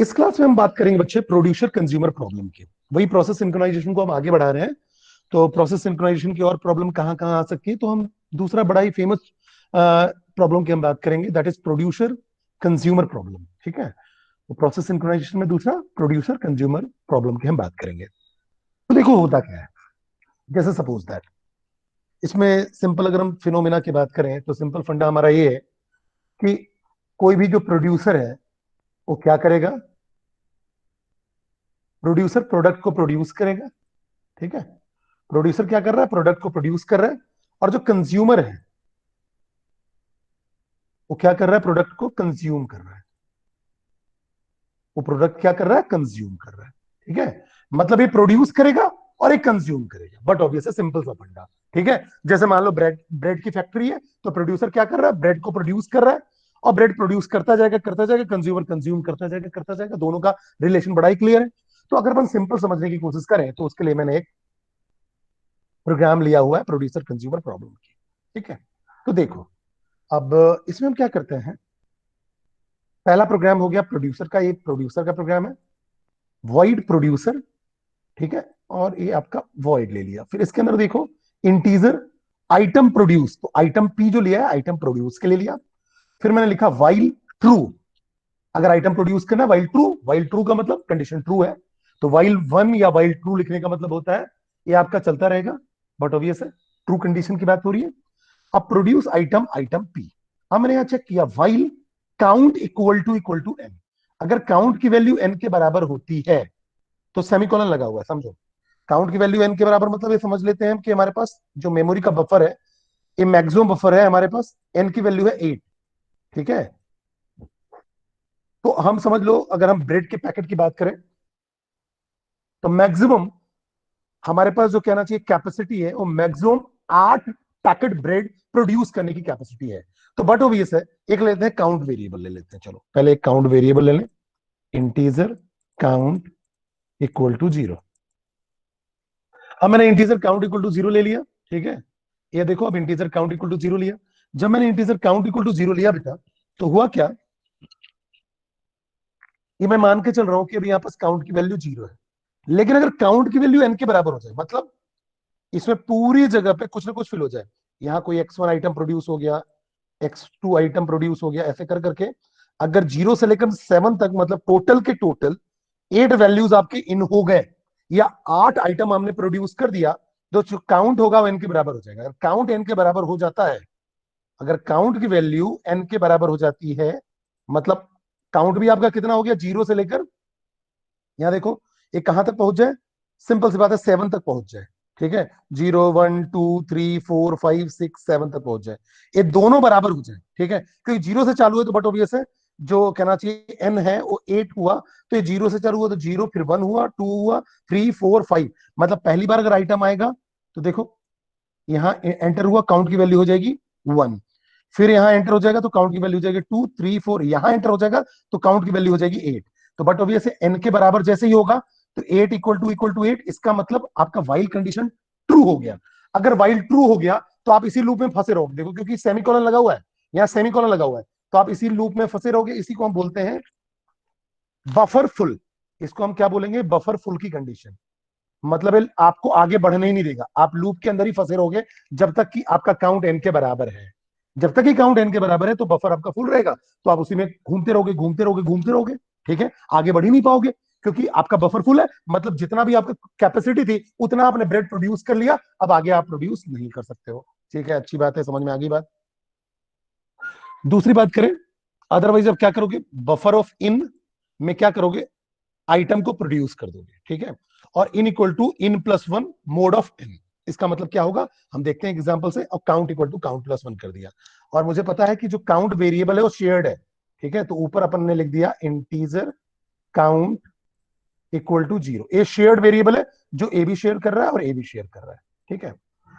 इस क्लास में हम बात करेंगे बच्चे प्रोड्यूसर कंज्यूमर प्रॉब्लम की। वही प्रोसेस सिंक्रोनाइजेशन को हम आगे बढ़ा रहे हैं। तो प्रोसेस सिंक्रोनाइजेशन की और प्रॉब्लम कहाँ कहाँ आ सकती है, तो हम दूसरा बड़ा ही फेमस प्रॉब्लम की हम बात करेंगे, that is producer consumer problem. ठीक है, तो प्रोसेस सिंक्रोनाइजेशन में दूसरा प्रोड्यूसर कंज्यूमर प्रॉब्लम की हम बात करेंगे। तो देखो होता क्या है, जैसे सपोज दैट इसमें सिंपल अगर हम फिनोमिना की बात करें तो सिंपल फंडा हमारा ये है कि कोई भी जो प्रोड्यूसर है वो क्या करेगा, प्रोड्यूसर प्रोडक्ट को प्रोड्यूस करेगा। ठीक है, प्रोड्यूसर क्या कर रहा है, प्रोडक्ट को प्रोड्यूस कर रहा है। और जो कंज्यूमर है वो क्या कर रहा है, प्रोडक्ट को कंज्यूम कर रहा है। वो प्रोडक्ट क्या कर रहा है, कंज्यूम कर रहा है। ठीक है, मतलब ये प्रोड्यूस करेगा और एक कंज्यूम करेगा, बट ऑब्वियस है सिंपल सा फंडा। ठीक है, जैसे मान लो ब्रेड ब्रेड की फैक्ट्री है, तो प्रोड्यूसर क्या कर रहा है, ब्रेड को प्रोड्यूस कर रहा है। और ब्रेड प्रोड्यूस करता जाएगा, कंज्यूमर कंज्यूम करता जाएगा, दोनों का रिलेशन बड़ा ही क्लियर है। तो अगर अपन सिंपल समझने की कोशिश करें तो उसके लिए मैंने एक प्रोग्राम लिया हुआ है प्रोड्यूसर कंज्यूमर प्रॉब्लम की। ठीक है, तो देखो अब इसमें हम क्या करते हैं। पहला प्रोग्राम हो गया प्रोड्यूसर का, ये प्रोड्यूसर का प्रोग्राम है, वॉइड प्रोड्यूसर। ठीक है, और ये आपका वॉइड ले लिया। फिर इसके अंदर देखो इंटीजर आइटम प्रोड्यूस, तो आइटम पी जो लिया है आइटम प्रोड्यूस के लिए लिया। फिर मैंने लिखा वाइल ट्रू, अगर आइटम प्रोड्यूस करना वाइल ट्रू का मतलब कंडीशन ट्रू है। तो वाइल वन या वाइल ट्रू लिखने का मतलब होता है ये आपका चलता रहेगा, बट ऑब्वियस है ट्रू कंडीशन की बात हो रही है। अब प्रोड्यूस आइटम आइटम पी। अब मैंने यहां चेक किया while count equal to N, अगर काउंट की वैल्यू एन के बराबर होती है तो सेमीकोलन लगा हुआ है, समझो। काउंट की वैल्यू एन के बराबर मतलब ये समझ लेते हैं कि हमारे पास जो मेमोरी का बफर है, ये मैक्सिमम बफर है हमारे पास, एन की वैल्यू है 8। ठीक है, तो हम समझ लो अगर हम ब्रेड के पैकेट की बात करें तो मैक्सिमम हमारे पास जो कहना चाहिए कैपेसिटी है वो मैक्सिमम 8 पैकेट ब्रेड प्रोड्यूस करने की कैपेसिटी है। तो बट ऑब्वियस है एक लेते हैं काउंट वेरिएबल ले लेते हैं, चलो पहले एक काउंट वेरिएबल ले लें, इंटीजर काउंट इक्वल टू 0। अब मैंने इंटीजर काउंट इक्वल टू 0 ले लिया। ठीक है, ये देखो अब इंटीजर काउंट इक्वल टू 0 लिया। जब मैंने इंटीजर काउंट इक्वल टू 0 लिया बेटा, तो हुआ क्या, ये मैं मान के चल रहा हूं कि अभी यहां पास काउंट की वैल्यू 0 है। लेकिन अगर काउंट की वैल्यू एन के बराबर हो जाए, मतलब इसमें पूरी जगह पे कुछ ना कुछ फिल हो जाए, यहाँ कोई x1 आइटम प्रोड्यूस हो गया, x2 आइटम प्रोड्यूस हो गया, ऐसे कर करके अगर 0 से लेकर 7 तक मतलब टोटल के टोटल 8 वैल्यूज आपके इन हो गए, या 8 आइटम हमने प्रोड्यूस कर दिया, तो जो काउंट होगा वो एन के बराबर हो जाएगा। अगर काउंट एन के बराबर हो जाता है, अगर काउंट की वैल्यू एन के बराबर हो जाती है, मतलब काउंट भी आपका कितना हो गया, 0 से लेकर यहां देखो ये कहां तक पहुंच जाए, सिंपल सी बात है 7 तक पहुंच जाए। ठीक है, 0 1 2 3 4 5 6 7 तक पहुंच जाए, ये दोनों बराबर हो जाए। ठीक है, क्योंकि 0 से चालू है तो बट ऑब्वियस है जो कहना चाहिए एन है वो 8 हुआ, तो ये 0 से चालू हुआ तो 0, फिर 1 हुआ, 2 हुआ, 3 4 5, मतलब पहली बार अगर आइटम आएगा तो देखो यहाँ एंटर हुआ, काउंट की वैल्यू हो जाएगी 1। फिर यहाँ एंटर हो जाएगा तो काउंट की वैल्यू हो जाएगी 2 3 4, यहाँ एंटर हो जाएगा तो काउंट की वैल्यू हो जाएगी 8। तो बट ऑब्वियस है एन के बराबर जैसे ही होगा तो 8 इक्वल टू 8, इसका मतलब आपका वाइल कंडीशन ट्रू हो गया। अगर वाइल ट्रू हो गया तो आप इसी लूप में फंसे रहोगे, देखो क्योंकि सेमीकोलन लगा हुआ है, यहाँ सेमीकोलन लगा हुआ है, तो आप इसी लूप में फंसे रहोगे। इसी को हम बोलते हैं बफर फुल। इसको हम क्या बोलेंगे, बफर फुल की कंडीशन। मतलब ये आपको आगे बढ़ने ही नहीं देगा, आप लूप के अंदर ही फंसे रहोगे जब तक कि आपका काउंट एन के बराबर है। जब तक ही काउंट एन के बराबर है तो बफर आपका फुल रहेगा, तो आप उसी में घूमते रहोगे घूमते रहोगे घूमते रहोगे। ठीक है, आगे बढ़ ही नहीं पाओगे क्योंकि आपका बफर फुल है, मतलब जितना भी आपका कैपेसिटी थी उतना आपने ब्रेड प्रोड्यूस कर लिया, अब आगे आप प्रोड्यूस नहीं कर सकते हो। ठीक है, अच्छी बात है, समझ में आ गई बात। दूसरी बात करें, अदरवाइज अब क्या करोगे, बफर ऑफ इन में क्या करोगे, आइटम को प्रोड्यूस कर दोगे। ठीक है, और n equal to in plus one mod of n, इसका मतलब क्या होगा हम देखते हैं एग्जांपल से। और count equal to count plus one कर दिया, और मुझे पता है कि जो काउंट वेरिएबल है वो शेयर्ड है। ठीक है, तो ऊपर अपन ने लिख दिया इंटीजर काउंट इक्वल टू 0, ये शेयर्ड वेरिएबल है, जो ए भी शेयर कर रहा है और ए भी शेयर कर रहा है। ठीक है,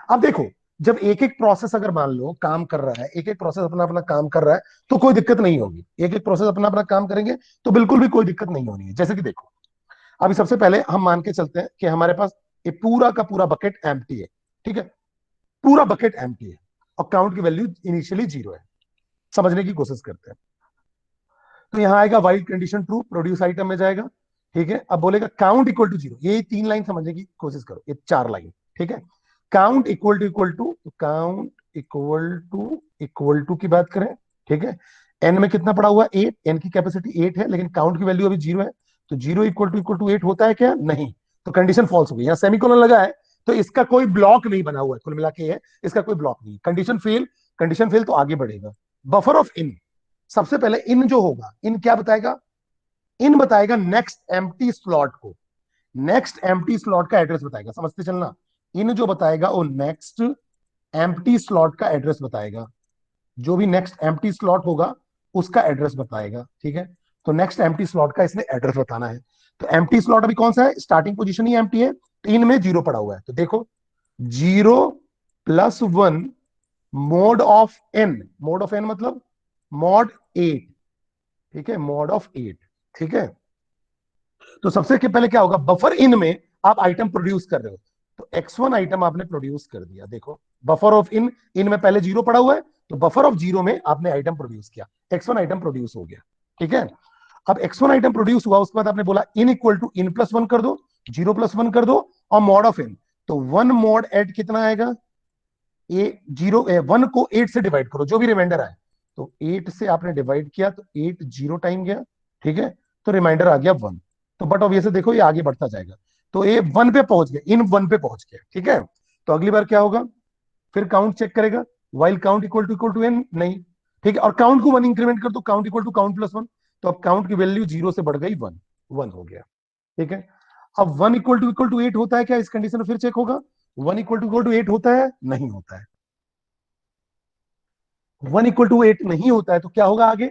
अब देखो जब एक एक प्रोसेस अगर मान लो काम कर रहा है, एक एक प्रोसेस अपना अपना काम कर रहा है, तो कोई दिक्कत नहीं होगी। एक एक प्रोसेस अपना अपना काम करेंगे तो बिल्कुल भी कोई दिक्कत नहीं होनी है। जैसे कि देखो अभी सबसे पहले हम मान के चलते हैं कि हमारे पास ये पूरा का पूरा बकेट एम्प्टी है। ठीक है, पूरा बकेट एम्प्टी है और काउंट की वैल्यू इनिशियली 0 है। समझने की कोशिश करते हैं। तो यहां आएगा while condition true, produce item में जाएगा। ठीक है, अब बोलेगा काउंट इक्वल टू 0, ये 3 लाइन समझने की कोशिश करो, ये 4 लाइन। ठीक है, count equal to count equal to की बात करें। ठीक है, एन में कितना पड़ा हुआ 8, एन की कैपेसिटी 8 है, लेकिन काउंट की वैल्यू अभी 0 है, तो 0 इक्वल टू 8 होता है क्या? नहीं, तो कंडीशन फॉल्स हो गई। यहाँ सेमीकोलन लगा है तो इसका कोई ब्लॉक नहीं बना हुआ है, कुल मिला के है इसका कोई ब्लॉक नहीं। कंडीशन फेल, कंडीशन फेल तो आगे बढ़ेगा। बफर ऑफ इन, सबसे पहले इन जो होगा, इन क्या बताएगा? इन बताएगा नेक्स्ट एम्प्टी स्लॉट को, नेक्स्ट एम्प्टी स्लॉट का एड्रेस बताएगा, समझते चलना। इन जो बताएगा वो नेक्स्ट एम्प्टी स्लॉट का एड्रेस बताएगा, जो भी नेक्स्ट एम्प्टी स्लॉट होगा उसका एड्रेस बताएगा। ठीक है, तो नेक्स्ट एम्प्टी स्लॉट का इसने एड्रेस बताना है। तो एम्प्टी स्लॉट अभी कौन सा है? स्टार्टिंग पोजीशन ही एम्प्टी है, तो इनमें 0 पड़ा हुआ है, तो देखो 0+1 mod of N, mod of N मतलब मॉड 8। ठीक है, मॉड ऑफ 8। ठीक है, तो सबसे के पहले क्या होगा, बफर इन में आप आइटम प्रोड्यूस कर रहे हो, तो x1 आइटम आपने प्रोड्यूस कर दिया। देखो बफर ऑफ इन, इन में पहले 0 पड़ा हुआ है, तो बफर ऑफ 0 में आपने आइटम प्रोड्यूस किया, x1 आइटम प्रोड्यूस हो गया। ठीक है, अब x1 आइटम प्रोड्यूस हुआ, उसके बाद आपने बोला in equal to in plus one कर दो, 0+1 कर दो, और मॉड ऑफ इन, तो 1 मॉड एट कितना आएगा? ए 1 को 8 से डिवाइड करो, जो भी रिमाइंडर आए, तो 8 से आपने डिवाइड किया तो 8 0 टाइम गया। ठीक है, तो रिमाइंडर आ गया 1। तो बट ऑब्वियसली देखो ये आगे बढ़ता जाएगा, तो ये 1 पे पहुंच गया, इन 1 पे पहुंच गया। ठीक है, तो अगली बार क्या होगा, फिर काउंट चेक करेगा, while count equal to N नहीं। ठीक है, और काउंट को 1 इंक्रीमेंट कर दो, count equal to count plus 1, तो अब काउंट की वैल्यू 0 से बढ़ गई 1, 1 हो गया। ठीक है, अब 1 इक्वल टू 8 होता है क्या? इस कंडीशन में फिर चेक होगा, 1 इक्वल टू 8 होता है? नहीं होता है। 1 इक्वल टू 8 नहीं होता है, तो क्या होगा आगे?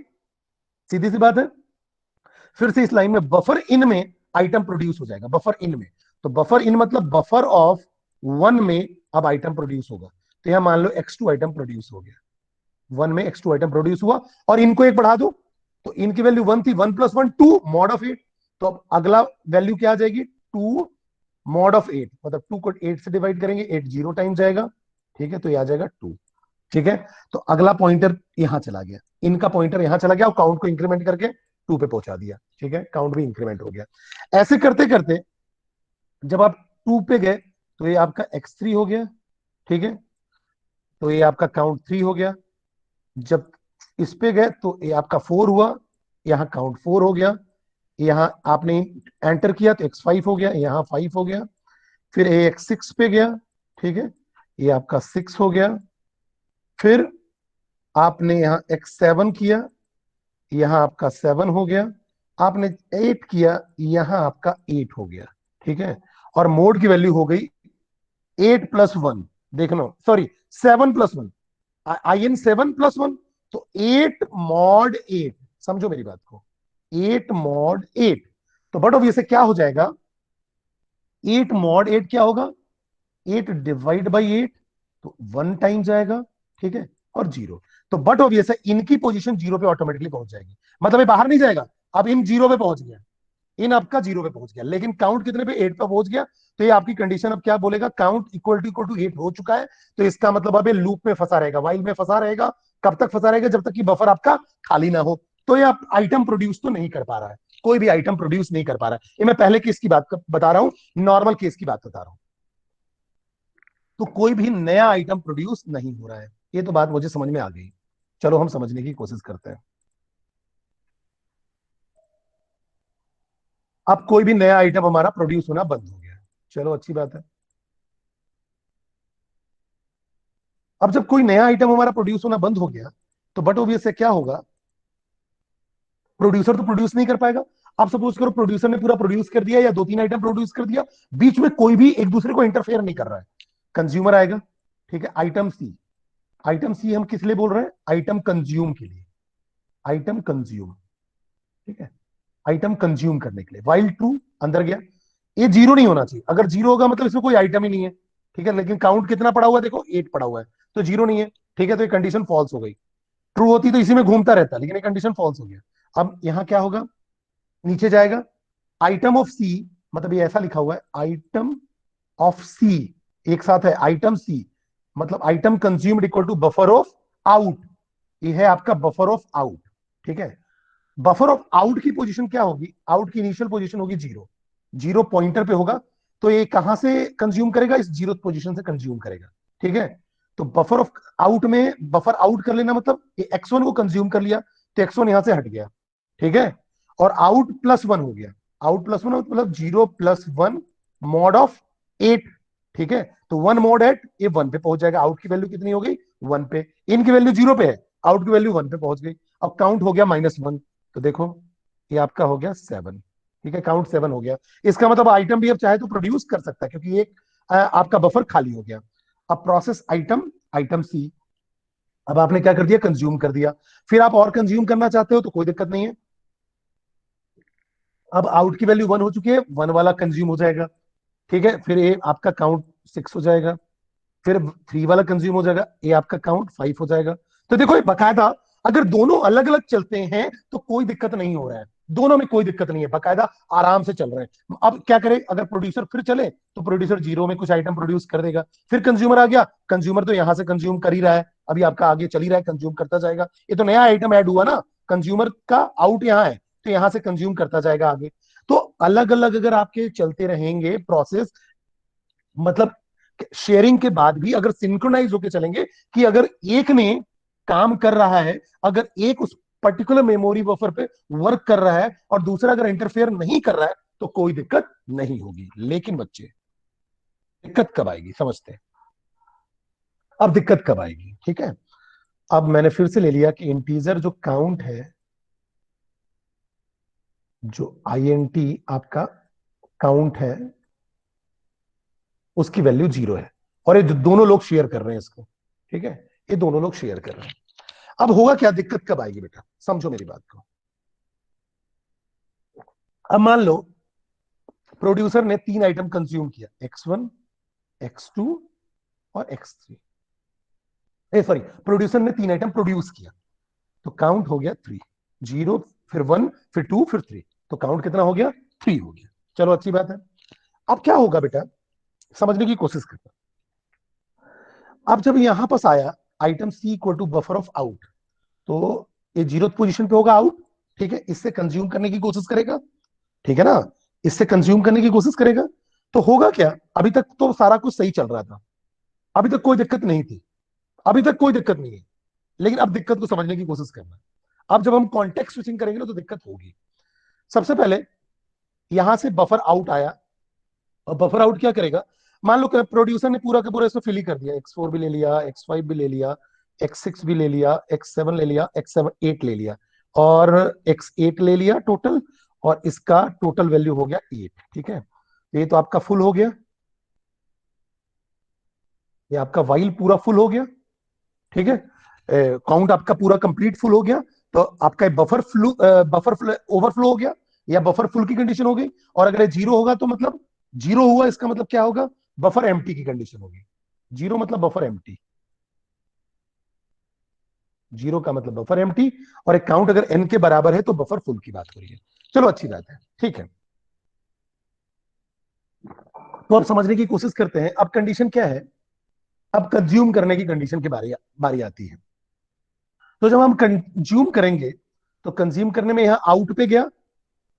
सीधी सी बात है, फिर से इस लाइन में बफर इन में आइटम प्रोड्यूस हो जाएगा, बफर इन में। तो बफर इन मतलब बफर ऑफ 1 में अब आइटम प्रोड्यूस होगा, तो यहां मान लो x2 आइटम प्रोड्यूस हो गया, 1 में x2 आइटम प्रोड्यूस हुआ, और इनको एक बढ़ा दो, तो इनकी वैल्यू 1 थी, 1+1 2 मॉड ऑफ 8, तो अब अगला वैल्यू क्या आ जाएगी? 2 मॉड ऑफ 8, मतलब 2 को 8 से डिवाइड करेंगे, 8 0 टाइम जाएगा। ठीक है, तो ये आ जाएगा 2। ठीक है, तो अगला पॉइंटर यहां चला गया, इनका पॉइंटर यहां चला गया, और काउंट को इंक्रीमेंट करके 2 पे पहुंचा दिया। ठीक है, काउंट भी इंक्रीमेंट हो गया। ऐसे करते करते जब आप 2 पे गए, तो ये आपका x3 हो गया। ठीक है, तो ये आपका काउंट 3 हो गया। जब इस पे गए तो ये आपका 4 हुआ, यहाँ काउंट 4 हो गया। यहाँ आपने एंटर किया तो x5 हो गया, यहाँ 5 हो गया। फिर ये x6 पे गया। ठीक है, ये आपका 6 हो गया। फिर आपने यहाँ x7 किया, यहाँ आपका 7 हो गया। आपने 8 किया, यहाँ आपका 8 हो गया। ठीक है, और मोड की वैल्यू हो गई 8+1, देख लो सॉरी 7+1, आई एन 7+1, तो 8 mod 8, समझो मेरी बात को, 8 mod 8। तो बट ऑब्वियस क्या हो जाएगा, 8 mod 8 क्या होगा? 8 डिवाइड बाई 8, तो 1 टाइम जाएगा। ठीक है, और 0, तो बट ऑब्वियस है इनकी पोजीशन 0 पे ऑटोमेटिकली पहुंच जाएगी, मतलब ये बाहर नहीं जाएगा। अब इन 0 पे पहुंच गया, इन आपका 0 पे पहुंच गया, लेकिन काउंट कितने पे? 8 पे पहुंच गया। तो ये आपकी कंडीशन अब क्या बोलेगा, काउंट इक्वल टू 8 हो चुका है, तो इसका मतलब अब ये लूप में फंसा रहेगा, वाइल में फंसा रहेगा। कब तक फंसा रहेगा? जब तक कि बफर आपका खाली ना हो। तो ये आप आइटम प्रोड्यूस तो नहीं कर पा रहा है, कोई भी आइटम प्रोड्यूस नहीं कर पा रहा है। ये मैं पहले केस की बात बता रहा हूं, नॉर्मल केस की बात बता रहा हूं। तो कोई भी नया आइटम प्रोड्यूस नहीं हो रहा है, ये तो बात मुझे समझ में आ गई। चलो हम समझने की कोशिश करते हैं। अब कोई भी नया आइटम हमारा प्रोड्यूस होना बंद हो गया, चलो अच्छी बात है। अब जब कोई नया आइटम हमारा प्रोड्यूस होना बंद हो गया, तो बट ऑब्वियस है क्या होगा, प्रोड्यूसर तो प्रोड्यूस नहीं कर पाएगा। आप सपोज करो प्रोड्यूसर ने पूरा प्रोड्यूस कर दिया, या 2-3 आइटम प्रोड्यूस कर दिया, बीच में कोई भी एक दूसरे को इंटरफेयर नहीं कर रहा है, कंज्यूमर आएगा। ठीक है, आइटम सी, आइटम सी हम किस लिए बोल रहे हैं? आइटम कंज्यूम के लिए, आइटम कंज्यूम। ठीक है, आइटम कंज्यूम करने के लिए, वाइल ट्रू अंदर गया। ये 0 नहीं होना चाहिए, अगर 0 होगा मतलब इसमें कोई आइटम ही नहीं है। ठीक है, लेकिन काउंट कितना पड़ा हुआ है? देखो 8 पड़ा हुआ है, तो 0 नहीं है। ठीक है, तो ये कंडीशन फॉल्स हो गई। ट्रू होती तो इसी में घूमता रहता, लेकिन ये कंडीशन फॉल्स हो गया। अब यहां क्या होगा, नीचे जाएगा, आइटम ऑफ सी, मतलब ये ऐसा लिखा हुआ है आइटम ऑफ सी, एक साथ है आइटम सी, मतलब item consumed equal to buffer of out, ये है आपका बफर ऑफ आउट। ठीक है, बफर ऑफ आउट की पोजीशन क्या होगी, आउट की इनिशियल पोजीशन होगी जीरो, जीरो पॉइंटर पे होगा, तो ये कहां से कंज्यूम करेगा, इस जीरो पोजीशन से कंज्यूम करेगा। ठीक है, तो बफर ऑफ आउट में बफर आउट कर लेना मतलब ये x1 को कंज्यूम कर लिया, तो x1 यहां से हट गया। ठीक है, और आउट प्लस वन हो गया, आउट प्लस वन मतलब zero plus one mod of eight. ठीक है, तो वन मॉड एट, ये वन पे पहुंच जाएगा, आउट की वैल्यू कितनी हो गई, वन पे, इन की वैल्यू जीरो पे है, आउट की वैल्यू वन पे पहुंच गई। अब काउंट हो गया माइनस वन, तो देखो ये आपका हो गया सेवन। ठीक है, काउंट सेवन हो गया, इसका मतलब आइटम भी अब चाहे तो प्रोड्यूस कर सकता है, क्योंकि एक आपका बफर खाली हो गया। अब प्रोसेस आइटम, आइटम सी, अब आपने क्या कर दिया, कंज्यूम कर दिया। फिर आप और कंज्यूम करना चाहते हो तो कोई दिक्कत नहीं है। अब आउट की वैल्यू वन हो चुकी है, वन वाला कंज्यूम हो जाएगा। ठीक है, फिर ये आपका काउंट सिक्स हो जाएगा, फिर थ्री वाला कंज्यूम हो जाएगा, ये आपका काउंट फाइव हो जाएगा। तो देखो ये बकायदा अगर दोनों अलग अलग चलते हैं तो कोई दिक्कत नहीं हो रहा है, दोनों में कोई दिक्कत नहीं है, बकायदा आराम से चल रहे हैं। अब क्या करे, अगर प्रोड्यूसर फिर चले तो प्रोड्यूसर जीरो में कुछ आइटम प्रोड्यूस कर देगा, फिर कंज्यूमर आ गया, कंज्यूमर तो यहां से कंज्यूम कर ही रहा है, अभी आपका आगे चल ही रहा है, कंज्यूम करता जाएगा, ये तो नया आइटम ऐड हुआ ना, कंज्यूमर का आउट यहाँ है, तो यहां से कंज्यूम करता जाएगा आगे। तो अलग अलग अगर आपके चलते रहेंगे प्रोसेस, मतलब शेयरिंग के बाद भी अगर सिंक्रोनाइज होकर चलेंगे, कि अगर एक ने काम कर रहा है, अगर एक उस पर्टिकुलर मेमोरी बफर पे वर्क कर रहा है और दूसरा अगर इंटरफेयर नहीं कर रहा है, तो कोई दिक्कत नहीं होगी। लेकिन बच्चे, दिक्कत कब आएगी समझते हैं, अब दिक्कत कब आएगी। ठीक है, अब मैंने फिर से ले लिया कि इंटीजर जो काउंट है, जो आईएनटी आपका काउंट है, उसकी वैल्यू जीरो है, और ये दोनों लोग शेयर कर रहे हैं इसको। ठीक है, ये दोनों लोग शेयर कर रहे हैं। अब होगा क्या, दिक्कत कब आएगी बेटा, समझो मेरी बात को। अब मान लो प्रोड्यूसर ने तीन आइटम कंज्यूम किया, x1, x2 और x3, सॉरी, प्रोड्यूसर ने तीन आइटम प्रोड्यूस किया, तो काउंट हो गया थ्री, जीरो, फिर वन, फिर टू, फिर थ्री, तो काउंट कितना हो गया, थ्री हो गया। चलो अच्छी बात है। अब क्या होगा बेटा, समझने की कोशिश करना। अब जब यहां पास आया item C equal to buffer of out, तो ये जीरो पोजीशन पे होगा आउट। ठीक है, इससे कंज्यूम करने की कोशिश करेगा, ठीक है ना, इससे कंज्यूम करने की कोशिश करेगा। तो होगा क्या, अभी तक तो सारा कुछ सही चल रहा था, अभी तक कोई दिक्कत नहीं थी, अभी तक कोई दिक्कत नहीं है, लेकिन अब दिक्कत को समझने की कोशिश करना। अब जब हम कॉन्टेक्स्ट स्विचिंग करेंगे ना तो दिक्कत होगी। सबसे पहले यहां से बफर आउट आया, और बफर आउट क्या करेगा, मान लो प्रोड्यूसर ने पूरा का पूरा इसको फिल ही कर दिया, एक्स फोर भी ले लिया, एक्स फाइव भी ले लिया, एक्स सिक्स भी ले लिया, एक्स सेवन ले लिया, एक्स सेवन एट ले लिया, और एक्स एट ले लिया टोटल, और इसका टोटल वैल्यू हो गया एट। ठीक है, ये तो आपका फुल हो गया, ये आपका वाइल पूरा फुल हो गया। ठीक है, काउंट आपका पूरा कंप्लीट फुल हो गया, तो आपका बफर फ्लू, बफर ओवरफ्लो हो गया, या बफर फुल की कंडीशन हो गई। और अगर ये जीरो होगा तो मतलब जीरो हुआ, इसका मतलब क्या होगा, बफर एम्प्टी की कंडीशन होगी। जीरो मतलब बफर एम्प्टी, जीरो का मतलब बफर एम्प्टी, और एक काउंट अगर एन के बराबर है तो बफर फुल की बात हो रही है। चलो अच्छी बात है। ठीक है, तो अब समझने की कोशिश करते हैं, अब कंडीशन क्या है, अब कंज्यूम करने की कंडीशन की बारी बारी आती है। तो जब हम कंज्यूम करेंगे, तो कंज्यूम करने में यहां आउट पे गया,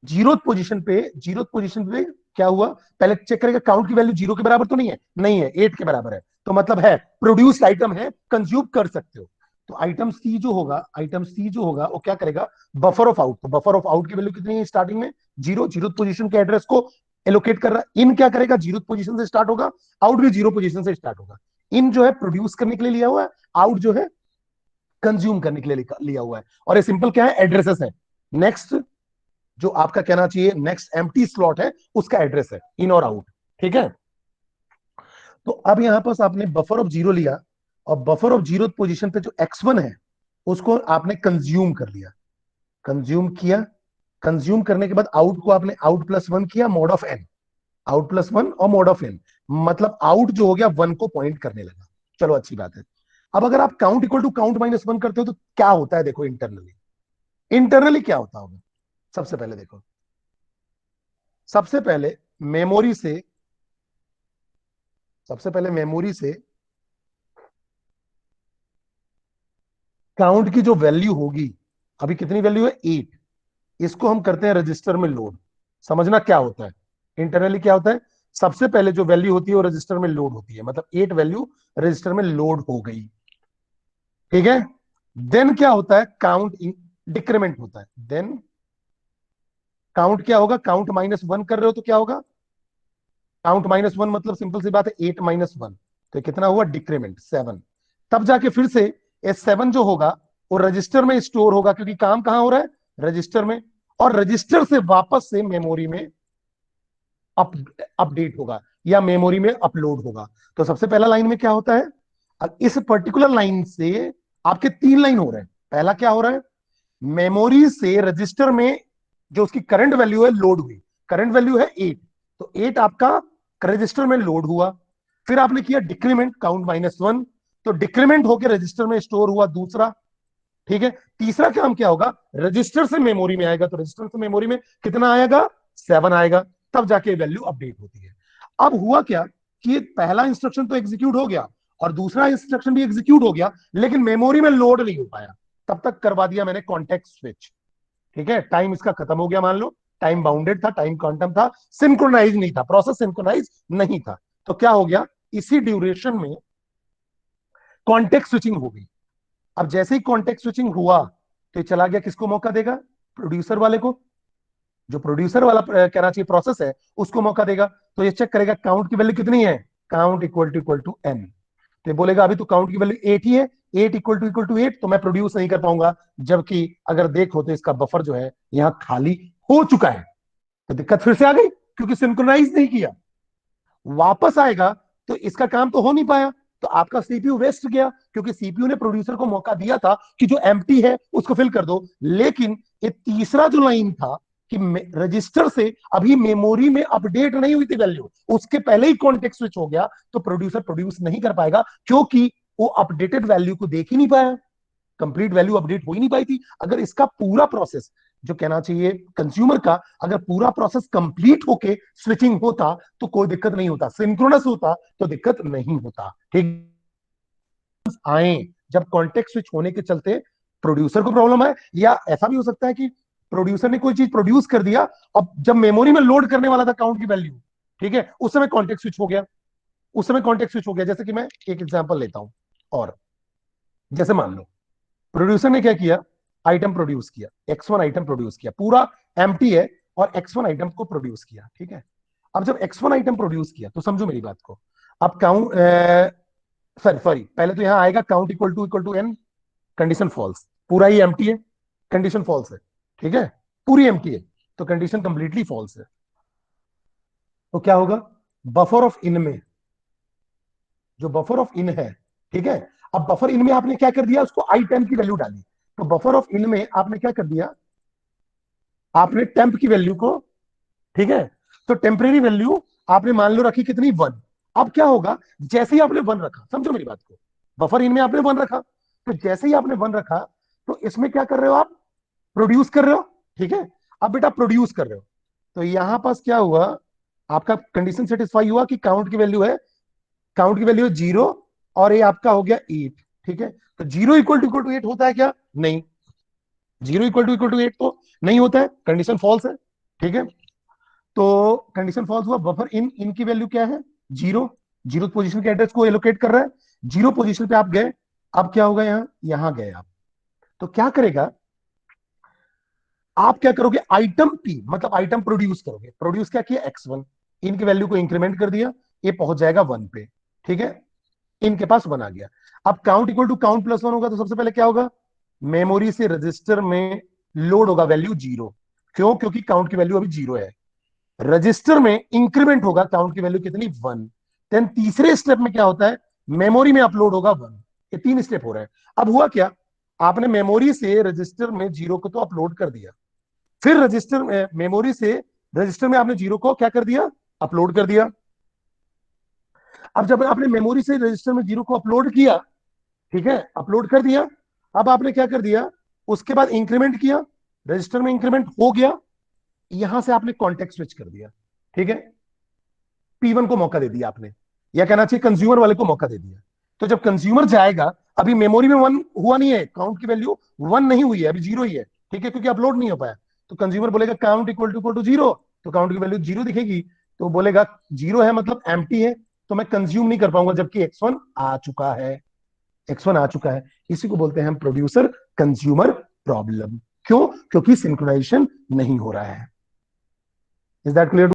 जीरो पोजीशन पे, जीरो पोजीशन पे क्या हुआ, पहले चेक करेगा काउंट की वैल्यू जीरो के बराबर तो नहीं है, नहीं है, एट के बराबर है, तो मतलब है प्रोड्यूस्ड आइटम है, कंज्यूम कर सकते हो। तो आइटम सी जो होगा, आइटम सी जो होगा वो क्या करेगा, बफर ऑफ आउट, तो बफर ऑफ आउट की वैल्यू कितनी है स्टार्टिंग में, जीरो, जीरो पोजीशन के एड्रेस को एलोकेट कर रहा है। इन क्या करेगा, जीरो पोजीशन से स्टार्ट होगा, आउट भी जीरो पोजीशन से स्टार्ट होगा। इन जो है प्रोड्यूस करने के लिए लिया हुआ है, आउट जो है कंज्यूम करने के लिए लिया हुआ है, और ये सिंपल क्या है, एड्रेसेस है। नेक्स्ट जो आपका कहना चाहिए नेक्स्ट एम्प्टी स्लॉट है, उसका एड्रेस है, इन और आउट। ठीक है, तो अब यहां पास आपने बफर ऑफ जीरो लिया, और बफर ऑफ जीरो पोजीशन पे जो x1 है उसको आपने कंज्यूम कर लिया, कंज्यूम किया, कंज्यूम करने के बाद आउट को आपने आउट प्लस वन किया, mod of N, out plus one और मोड ऑफ एन, मतलब आउट जो हो गया वन को पॉइंट करने लगा। चलो अच्छी बात है। अब अगर आप count equal to count minus one करते हो तो क्या होता है, देखो इंटरनली, इंटरनली क्या होता होगा। सबसे पहले देखो, सबसे पहले मेमोरी से, सबसे पहले मेमोरी से काउंट की जो वैल्यू होगी, अभी कितनी वैल्यू है, एट, इसको हम करते हैं रजिस्टर में लोड। समझना क्या होता है, इंटरनली क्या होता है, सबसे पहले जो वैल्यू होती है वो रजिस्टर में लोड होती है, मतलब 8 वैल्यू रजिस्टर में लोड हो गई, ठीक है। देन क्या होता है, काउंट डिक्रीमेंट होता है। देन काउंट क्या होगा, काउंट -1 कर रहे हो तो क्या होगा, काउंट -1 मतलब सिंपल सी बात है 8 - 1, तो ये कितना हुआ, डिक्रीमेंट 7। तब जाके फिर से ये 7 जो होगा वो रजिस्टर में स्टोर होगा, क्योंकि काम कहां हो रहा है, रजिस्टर में, और रजिस्टर से वापस से मेमोरी में अप अपडेट होगा या मेमोरी में अपलोड होगा। तो सबसे पहला लाइन में क्या होता है, अब इस पर्टिकुलर लाइन से आपके 3 लाइन हो रहे हैं। पहला क्या हो रहा है, मेमोरी से रजिस्टर में जो उसकी करंट वैल्यू है लोड हुई, करंट वैल्यू है 8, तो 8 आपका रजिस्टर में लोड हुआ। फिर आपने किया डिक्रीमेंट, काउंट -1, तो डिक्रीमेंट होकर रजिस्टर में स्टोर हुआ दूसरा, ठीक है। तीसरा काम क्या होगा, रजिस्टर से मेमोरी में आएगा, तो रजिस्टर से मेमोरी में कितना आएगा, 7 आएगा, तब जाके वैल्यू अपडेट होती है। अब हुआ क्या कि पहला इंस्ट्रक्शन तो एग्जीक्यूट हो गया और दूसरा इंस्ट्रक्शन भी एग्जीक्यूट हो गया, लेकिन मेमोरी में लोड नहीं हो पाया, तब तक करवा दिया मैंने कॉन्टेक्स्ट स्विच, ठीक है। टाइम इसका खत्म हो गया, मान लो टाइम बाउंडेड था, टाइम क्वांटम था, सिंक्रोनाइज नहीं था, प्रोसेस सिंक्रोनाइज नहीं था, तो क्या हो गया, इसी ड्यूरेशन में कॉन्टेक्स्ट स्विचिंग हो गई। अब जैसे ही कॉन्टेक्स्ट स्विचिंग हुआ तो ये चला गया, किसको मौका देगा, प्रोड्यूसर वाले को, जो प्रोड्यूसर वाला कहना चाहिए प्रोसेस है उसको मौका देगा। तो ये चेक करेगा काउंट की वैल्यू कितनी है, काउंट इक्वल टू एन, तो ये बोलेगा अभी तो काउंट की वैल्यू 8 ही है, 8 इक्वल टू 8, तो मैं प्रोड्यूस नहीं कर पाऊंगा, जबकि अगर देखो तो इसका बफर जो है यहाँ खाली हो चुका है। तो दिक्कत फिर से आ गई, क्योंकि सिंक्रोनाइज नहीं किया, वापस आएगा तो इसका काम तो हो नहीं पाया, तो आपका सीपीयू वेस्ट गया, क्योंकि सीपीयू ने प्रोड्यूसर को मौका दिया था कि जो एम्प्टी है उसको फिल कर दो, लेकिन ये तीसरा जो लाइन था कि रजिस्टर से अभी मेमोरी में अपडेट नहीं हुई थी वैल्यू, उसके पहले ही कॉन्टेक्स्ट स्विच हो गया, तो प्रोड्यूसर प्रोड्यूस नहीं कर पाएगा, क्योंकि वो अपडेटेड वैल्यू को देख ही नहीं पाया, कंप्लीट वैल्यू अपडेट हो ही नहीं पाई थी। अगर इसका पूरा प्रोसेस, जो कहना चाहिए कंज्यूमर का, अगर पूरा प्रोसेस कंप्लीट होके स्विचिंग होता तो कोई दिक्कत नहीं होता, सिंक्रोनस होता तो दिक्कत नहीं होता, ठीक। आए जब कॉन्टेक्स्ट स्विच होने के चलते प्रोड्यूसर को प्रॉब्लम है, या ऐसा भी हो सकता है कि प्रोड्यूसर ने कोई चीज प्रोड्यूस कर दिया, अब जब मेमोरी में लोड करने वाला था काउंट की वैल्यू, ठीक है, उस समय कॉन्टेक्स्ट स्विच हो गया, उस समय कॉन्टेक्स्ट स्विच हो गया। जैसे कि मैं एक एग्जांपल लेता हूं, और जैसे मान लो प्रोड्यूसर ने क्या किया, आइटम प्रोड्यूस किया, X1 आइटम प्रोड्यूस किया, पूरा एम्प्टी है, और X1 आइटम को प्रोड्यूस किया, ठीक है। अब जब X1 आइटम प्रोड्यूस किया तो समझो मेरी बात को, अब काउंट, सॉरी सॉरी, पहले तो यहां आएगा count equal to N, condition false, पूरा ही एम्प्टी है, कंडीशन फॉल्स है, ठीक है, पूरी एम्प्टी है, तो कंडीशन कंप्लीटली फॉल्स है। तो क्या होगा, बफर ऑफ इन में, जो बफर ऑफ इन है, ठीक है, अब बफर इन में आपने क्या कर दिया, उसको i10 की वैल्यू डाली, तो बफर ऑफ इन में आपने क्या कर दिया, आपने टेम्प की वैल्यू को, ठीक है, तो टेम्परेरी वैल्यू आपने मान लो रखी कितनी, 1। अब क्या होगा, जैसे ही आपने 1 रखा, समझो मेरी बात को, बफर इन में आपने 1 रखा, तो जैसे ही आपने 1 रखा, तो इसमें क्या कर रहे हो आप, प्रोड्यूस कर रहे हो, ठीक है। अब बेटा प्रोड्यूस कर रहे हो, तो यहां पास क्या हुआ, आपका कंडीशन सेटिस्फाई हुआ कि काउंट की वैल्यू है, काउंट की वैल्यू है 0, और ये आपका हो गया 8, ठीक है। तो 0 इक्वल टू 8 होता है क्या, नहीं, 0 इक्वल टू 8 तो नहीं होता है, कंडीशन फॉल्स है, ठीक है। तो कंडीशन फॉल्स हुआ, बफर इन, इनकी वैल्यू क्या है, 0, जीरो पोजीशन के एड्रेस को एलोकेट कर रहा है, 0 पोजीशन पे आप गए, अब क्या होगा, यहाँ यहां गए आप, तो क्या करेगा, आप क्या करोगे, आइटम पी मतलब आइटम प्रोड्यूस करोगे, प्रोड्यूस क्या किया, X1, इनकी वैल्यू को इंक्रीमेंट कर दिया, ये पहुंच जाएगा 1 पे, ठीक है, इनके पास 1 आ गया। अब count equal to count plus 1 होगा, तो सबसे पहले क्या होगा, मेमोरी से रजिस्टर में लोड होगा वैल्यू 0, क्यों, क्योंकि काउंट की वैल्यू अभी 0 है, रजिस्टर में इंक्रीमेंट होगा, काउंट की वैल्यू कितनी, 1, देन तीसरे स्टेप में क्या होता है, मेमोरी में अपलोड होगा 1, ये 3 स्टेप हो रहे हैं। अब हुआ क्या, आपने मेमोरी से रजिस्टर में 0 को तो अपलोड कर दिया, फिर रजिस्टर में, मेमोरी से रजिस्टर में आपने 0 को क्या कर दिया, अपलोड कर दिया। अब जब आपने मेमोरी से रजिस्टर में 0 को अपलोड किया, ठीक है, अपलोड कर दिया, अब आपने क्या कर दिया, उसके बाद इंक्रीमेंट किया, रजिस्टर में इंक्रीमेंट हो गया, यहां से आपने कॉन्टेक्स्ट स्विच कर दिया, ठीक है, P1 को मौका दे दिया आपने, या कहना चाहिए कंज्यूमर वाले को मौका दे दिया। तो जब कंज्यूमर जाएगा, अभी मेमोरी में 1 हुआ नहीं है, काउंट की वैल्यू 1 नहीं हुई है, अभी 0 ही है, ठीक है, क्योंकि अपलोड नहीं हो पाया, तो कंज्यूमर बोलेगा काउंट इक्वल टू 0, तो काउंट की वैल्यू 0 दिखेगी, तो बोलेगा 0 है मतलब एम्प्टी है, तो मैं कंज्यूम नहीं कर पाऊंगा, जबकि X1 आ चुका है, X1 आ चुका है। इसी को बोलते हैं हम प्रोड्यूसर कंज्यूमर प्रॉब्लम। क्यों? क्योंकि सिंक्रोनाइजेशन नहीं हो रहा है। Is that clear?